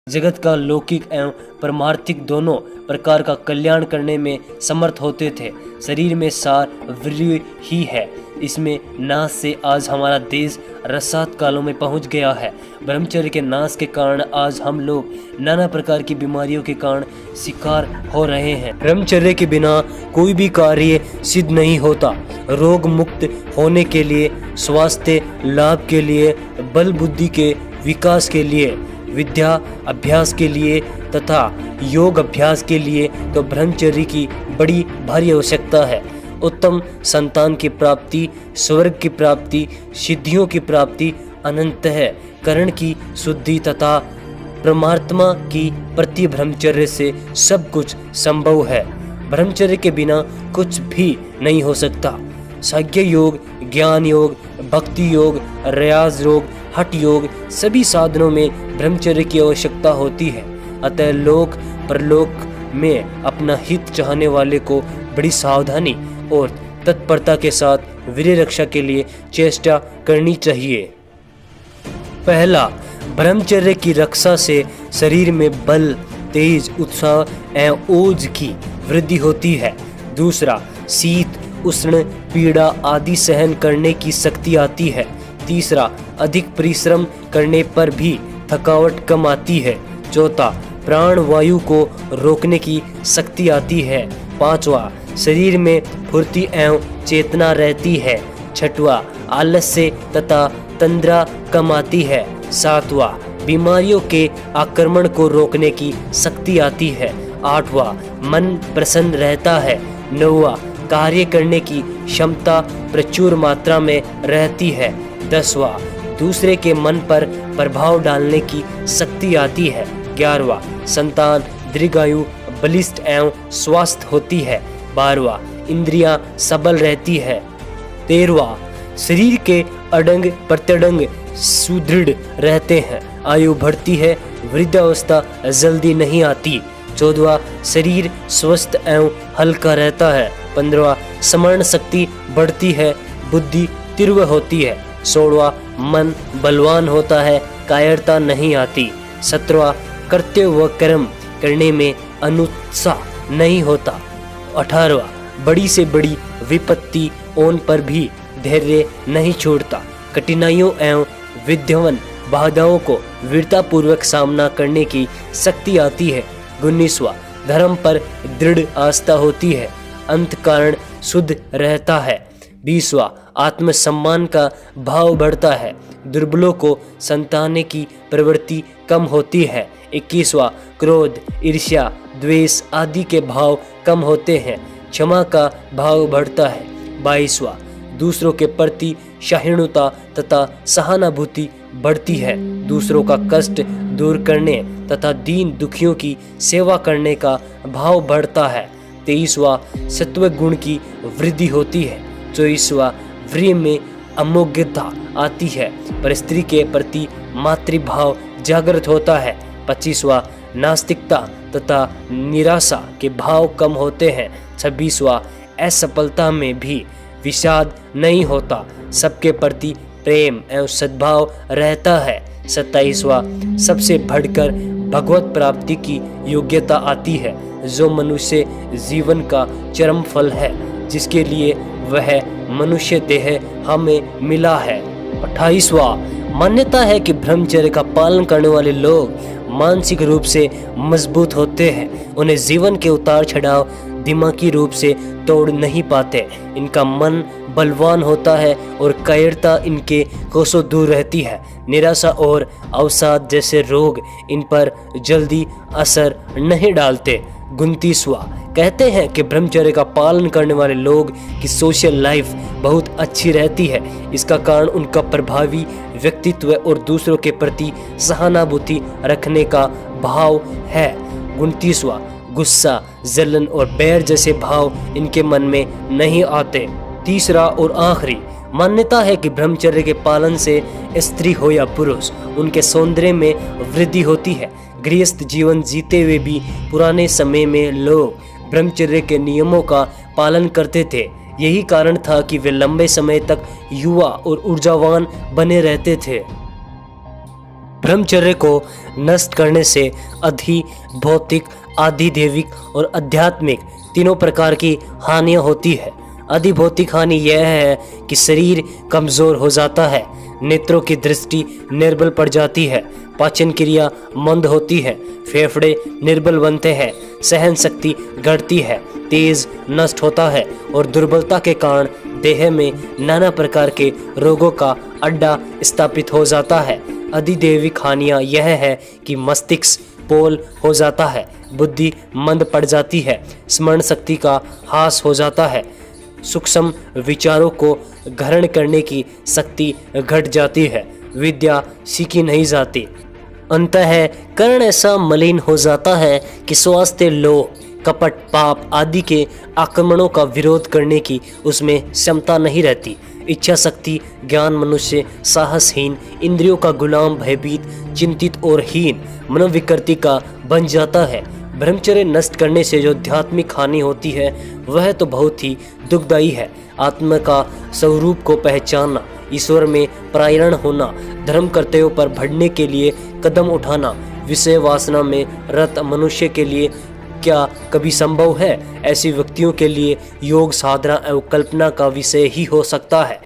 जगत का लौकिक एवं परमार्थिक दोनों प्रकार का कल्याण करने में समर्थ होते थे। शरीर में सार वीर्य ही है। इसमें नाश से आज हमारा देश रसात कालों में पहुंच गया है। ब्रह्मचर्य के नाश के कारण आज हम लोग नाना प्रकार की बीमारियों के कारण शिकार हो रहे हैं। ब्रह्मचर्य के बिना कोई भी कार्य सिद्ध नहीं होता। रोग मुक्त होने के लिए, स्वास्थ्य लाभ के लिए, बल बुद्धि के विकास के लिए, विद्या अभ्यास के लिए तथा योग अभ्यास के लिए तो ब्रह्मचर्य की बड़ी भारी आवश्यकता है। उत्तम संतान की प्राप्ति, स्वर्ग की प्राप्ति, सिद्धियों की प्राप्ति अनंत है। करण की शुद्धि तथा परमात्मा की प्रति ब्रह्मचर्य से सब कुछ संभव है। ब्रह्मचर्य के बिना कुछ भी नहीं हो सकता। साख्य योग, ज्ञान योग, भक्ति योग, रियाज योग, हठ योग सभी साधनों में ब्रह्मचर्य की आवश्यकता होती है। अतः लोक परलोक में अपना हित चाहने वाले को बड़ी सावधानी और तत्परता के साथ वीर्य रक्षा के लिए चेष्टा करनी चाहिए। पहला, ब्रह्मचर्य की रक्षा से शरीर में बल, तेज, उत्साह एवं ओज की वृद्धि होती है। दूसरा, शीत, उष्ण, पीड़ा आदि सहन करने की शक्ति आती है। तीसरा, अधिक परिश्रम करने पर भी थकावट कम आती है। चौथा, प्राण वायु को रोकने की शक्ति आती है। पांचवा, शरीर में फुर्ती एवं चेतना रहती है। छठवां, आलस्य तथा तंद्रा कम आती है। सातवां, बीमारियों के आक्रमण को रोकने की शक्ति आती है। आठवां, मन प्रसन्न रहता है। नौवां, कार्य करने की क्षमता प्रचुर मात्रा में रहती है। 10वां, दूसरे के मन पर प्रभाव डालने की शक्ति आती है। 11वां, संतान दीर्घायु, बलिष्ठ एवं स्वस्थ होती है। 12वां, इंद्रियां सबल रहती है। 13वां, शरीर के अडंग प्रत्यडंग सुदृढ़ रहते हैं। आयु बढ़ती है, वृद्धावस्था जल्दी नहीं आती। 14वां, शरीर स्वस्थ एवं हल्का रहता है। 15वां, स्मरण शक्ति बढ़ती है, बुद्धि तीव्र होती है। 16वां, मन बलवान होता है, कायरता नहीं आती। 17वां, कर्तव्य व कर्म करने में अनुत्साह नहीं होता। 18वां, बड़ी से बड़ी विपत्ति ओन पर भी धैर्य नहीं छोड़ता। कठिनाइयों एवं विद्यमान बाधाओं को वीरतापूर्वक सामना करने की शक्ति आती है। 19वां, धर्म पर दृढ़ आस्था होती है, अंतःकरण शुद्ध रहता है। 20वां, आत्मसम्मान का भाव बढ़ता है, दुर्बलों को संताने की प्रवृत्ति कम होती है। 21वां, क्रोध, ईर्ष्या, द्वेष आदि के भाव कम होते हैं, क्षमा का भाव बढ़ता है। 22वां, दूसरों के प्रति सहिष्णुता तथा सहानुभूति बढ़ती है, दूसरों का कष्ट दूर करने तथा दीन दुखियों की सेवा करने का भाव बढ़ता है। 23वां, सत्व गुण की वृद्धि होती है। 24वां, वीर्य में अमोघता आती है, पर स्त्री के प्रति मातृभाव जागृत होता है। 25वां, नास्तिकता तथा निराशा के भाव कम होते हैं। 26वां, असफलता में भी विषाद नहीं होता, सबके प्रति प्रेम एवं सद्भाव रहता है। 27वां, सबसे बढ़कर भगवत प्राप्ति की योग्यता आती है, जो मनुष्य जीवन का चरम फल है, जिसके लिए वह मनुष्य देह हमें मिला है। 28वां, मान्यता है कि ब्रह्मचर्य का पालन करने वाले लोग मानसिक रूप से मजबूत होते हैं। उन्हें जीवन के उतार चढ़ाव दिमागी रूप से तोड़ नहीं पाते। इनका मन बलवान होता है और कायरता इनके कोसों दूर रहती है। निराशा और अवसाद जैसे रोग इन पर जल्दी असर नहीं डालते। 29वां, कहते हैं कि ब्रह्मचर्य का पालन करने वाले लोग की सोशल लाइफ बहुत अच्छी रहती है। इसका कारण उनका प्रभावी व्यक्तित्व और दूसरों के प्रति सहानुभूति रखने का भाव है। 29वां, गुस्सा, जलन और बैर जैसे भाव इनके मन में नहीं आते। तीसरा और आखिरी, मान्यता है कि ब्रह्मचर्य के पालन से स्त्री हो या पुरुष, उनके सौंदर्य में वृद्धि होती है। गृहस्थ जीवन जीते हुए भी पुराने समय में लोग ब्रह्मचर्य के नियमों का पालन करते थे। यही कारण था कि वे लंबे समय तक युवा और ऊर्जावान बने रहते थे। ब्रह्मचर्य को नष्ट करने से अधि भौतिक, आदि दैविक और आध्यात्मिक तीनों प्रकार की हानियां होती है। आदि भौतिक हानि यह है कि शरीर कमजोर हो जाता है, नेत्रों की दृष्टि निर्बल पड़ जाती है, पाचन क्रिया मंद होती है, फेफड़े निर्बल बनते हैं, सहन शक्ति घटती है, तेज नष्ट होता है और दुर्बलता के कारण देह में नाना प्रकार के रोगों का अड्डा स्थापित हो जाता है। अधिदैविक हानियां यह है कि मस्तिष्क पोल हो जाता है, बुद्धि मंद पड़ जाती है, स्मरण शक्ति का ह्रास हो जाता है, सूक्ष्म विचारों को ग्रहण करने की शक्ति घट जाती है, विद्या सीखी नहीं जाती, अंतःकरण ऐसा मलिन हो जाता है कि स्वास्थ्य, लोभ, कपट, पाप आदि के आक्रमणों का विरोध करने की उसमें क्षमता नहीं रहती। इच्छा शक्ति, ज्ञान मनुष्य साहसहीन, इंद्रियों का गुलाम, भयभीत, चिंतित और हीन मनोविकृति का बन जाता है। ब्रह्मचर्य नष्ट करने से जो आध्यात्मिक हानि होती है वह तो बहुत ही दुखदायी है। आत्मा का स्वरूप को पहचानना, ईश्वर में परायण होना, धर्म कर्तव्यों पर बढ़ने के लिए कदम उठाना, विषय वासना में रत मनुष्य के लिए क्या कभी संभव है? ऐसे व्यक्तियों के लिए योग साधना एवं कल्पना का विषय ही हो सकता है।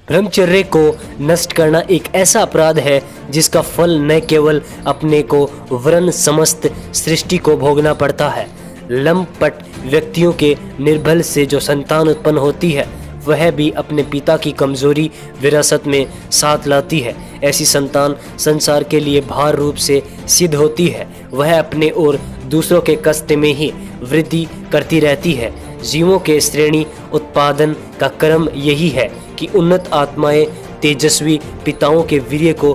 ब्रह्मचर्य को नष्ट करना एक ऐसा अपराध है जिसका फल न केवल अपने को वरन समस्त सृष्टि को भोगना पड़ता है। लंपट व्यक्तियों के निर्बल से जो संतान उत्पन्न होती है वह भी अपने पिता की कमजोरी विरासत में साथ लाती है। ऐसी संतान संसार के लिए भार रूप से सिद्ध होती है। वह अपने और दूसरों के कष्ट में ही वृद्धि करती रहती है। जीवों के श्रेणी उत्पादन का क्रम यही है कि उन्नत आत्माएं तेजस्वी पिताओं के वीर्य को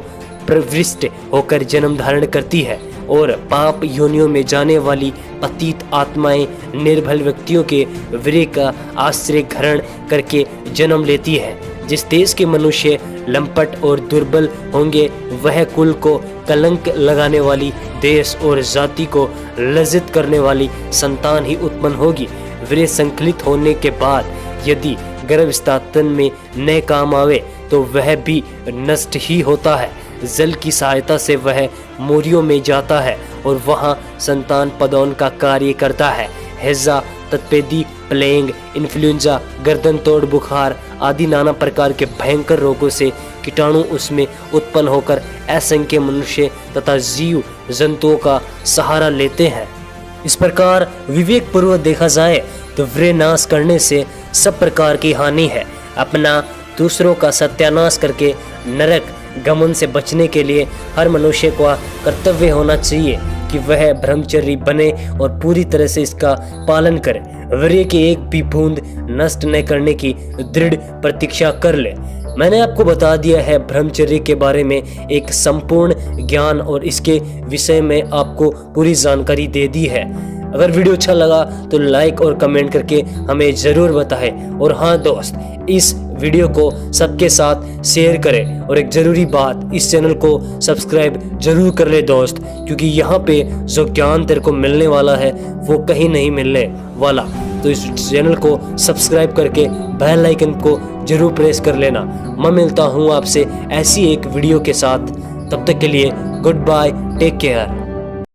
प्रविष्ट होकर जन्म धारण करती है और पाप योनियों में जाने वाली पतित आत्माएं निर्बल व्यक्तियों के वीर्य का आश्रय ग्रहण करके जन्म लेती है। जिस देश के मनुष्य लंपट और दुर्बल होंगे वह कुल को कलंक लगाने वाली, देश और जाति को लज्जित करने वाली संतान ही उत्पन्न होगी। वीर्य संकलित होने के बाद यदि गर्भस्थापन में न काम आवे तो वह भी नष्ट ही होता है। जल की सहायता से वह मोरियों में जाता है और वहां संतान पदौन का कार्य करता है। हैजा, तत्पेदी, प्लेग, इन्फ्लुएंजा, गर्दन तोड़ बुखार आदि नाना प्रकार के भयंकर रोगों से कीटाणु उसमें उत्पन्न होकर असंख्य मनुष्य तथा जीव जंतुओं का सहारा लेते हैं। इस प्रकार विवेक पूर्वक देखा जाए तो वीर्य नाश करने से सब प्रकार की हानि है। अपना दूसरों का सत्यानाश करके नरक गमन से बचने के लिए हर मनुष्य का कर्तव्य होना चाहिए कि वह ब्रह्मचर्य बने और पूरी तरह से इसका पालन करे। वीर्य की एक भी बूंद नष्ट न करने की दृढ़ प्रतीक्षा कर ले। मैंने आपको बता दिया है ब्रह्मचर्य के बारे में एक संपूर्ण ज्ञान और इसके विषय में आपको पूरी जानकारी दे दी है। अगर वीडियो अच्छा लगा तो लाइक और कमेंट करके हमें ज़रूर बताएं। और हाँ दोस्त, इस वीडियो को सबके साथ शेयर करें और एक ज़रूरी बात, इस चैनल को सब्सक्राइब जरूर कर ले दोस्त, क्योंकि यहाँ पे जो ज्ञान तेरे को मिलने वाला है वो कहीं नहीं मिलने वाला। तो इस चैनल को सब्सक्राइब करके बेल आइकन को जरूर प्रेस कर लेना। मैं मिलता हूँ आपसे ऐसी एक वीडियो के साथ, तब तक के लिए गुड बाय, टेक केयर।